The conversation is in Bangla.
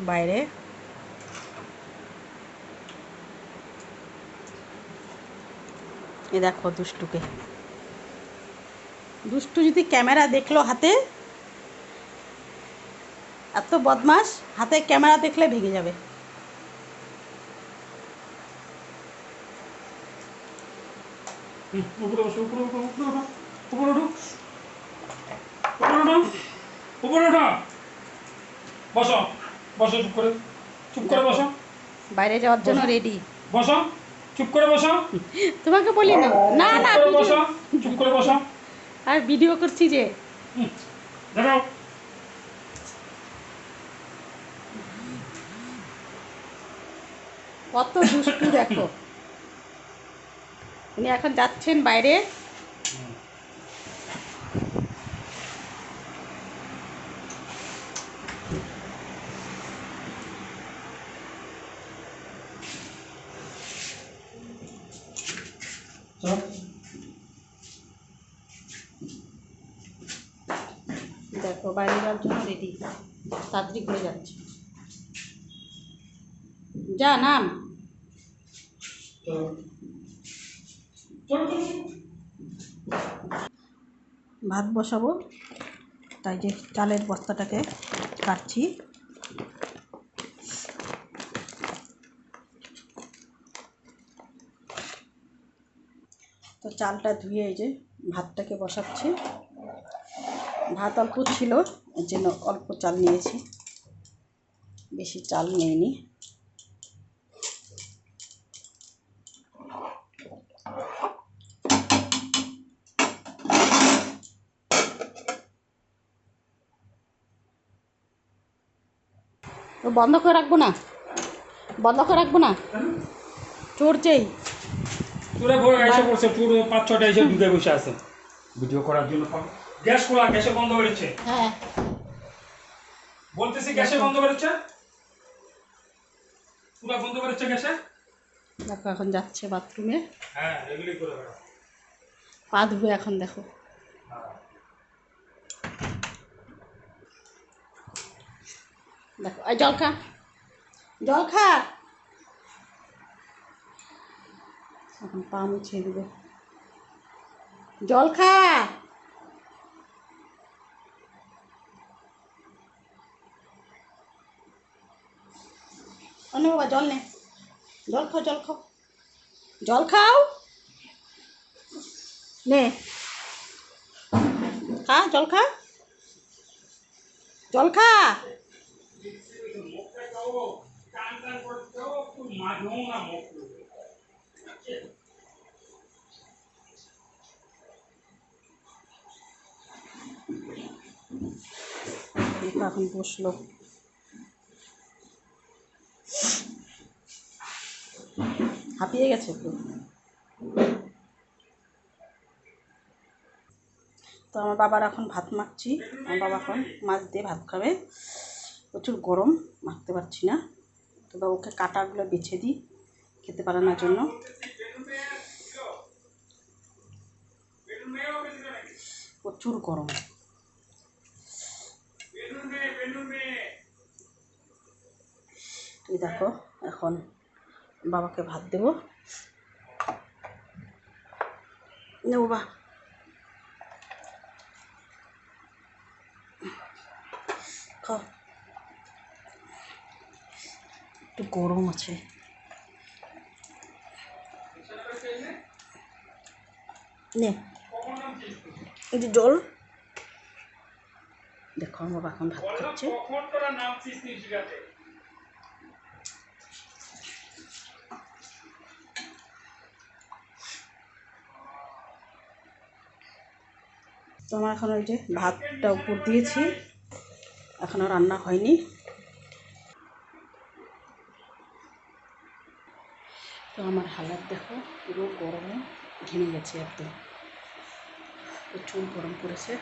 বাইরে। এ দেখো দুষ্টুকে, দুষ্টু যদি ক্যামেরা দেখলো হাতে, এত বদমাস, হাতে ক্যামেরা দেখলে ভেঙে যাবে। উপরে বসো, উপরে উপরে উপরে ওঠো, উপরে ওঠো, উপরে ওঠো, উপরে ওঠো, বসো বসো, চুপ করে বসো, বাইরে যাওয়ার জন্য রেডি। বসো, চুপ করে বসো, তোমাকে বলি না, না না বসো, চুপ করে বসো, আর ভিডিও করছি যে। দাঁড়াও, কত দুষ্টু দেখো। উনি এখন যাচ্ছেন বাইরে। দেখো বাইরে যাওয়ার জন্য রেডি, তাড়াতাড়ি করে যাচ্ছে। যা নাম। ভাত বসাবো, তাই যে চালের বস্তাটাকে কাটছি। তো চালটা ধুয়ে এই যে ভাতটাকে বসাচ্ছি। ভাত অল্প ছিল, এর জন্য অল্প চাল নিয়েছি, বেশি চাল নিইনি। বন্ধ করে রাখবো না, বন্ধ করে রাখবো না, চড়ছেই। পুরো ঘরে এসে পড়ছে, পুরো 5-6টা এসে ঢুকে বসে আছে ভিডিও করার জন্য। গ্যাস খোলা, গ্যাসে বন্ধ করেছে। হ্যাঁ বলতেছি গ্যাসে বন্ধ করেছে, পুরো বন্ধ করেছে গ্যাসে। দেখো এখন যাচ্ছে বাথরুমে, হ্যাঁ এগুলি করে বেড়াও। পা ধুবে এখন। দেখো দেখো, এই জল খা, জল খা। এখন পা মুছিয়ে দেবে, জল খা। অন্য বাবা জল নে, জল খাও, জল খাও, জল খাও, নে খা, জল খা, জল খা। এখন বসলো, হাঁপিয়ে গেছে একটু। তো আমার বাবার এখন ভাত মাখছি, আমার বাবা এখন মাছ দিয়ে ভাত খাবে। প্রচুর গরম, মাখতে পারছি না, তো বাবুকে কাটাগুলো বেছে দিই খেতে পারানোর জন্য। প্রচুর গরম। তুই দেখো এখন বাবাকে ভাত দেবো। নে বাবা, খাও, একটু গরম আছে। নে এই যে জল। দেখো আমার বাবা এখন ভাত খাচ্ছে। তো আমার এখন ওই যে ভাতটা উপর দিয়েছি, এখনও রান্না হয়নি। তো আমার হালাত দেখো, পুরো গরমে ঘেমে গেছে একদম, প্রচুর গরম পড়েছে।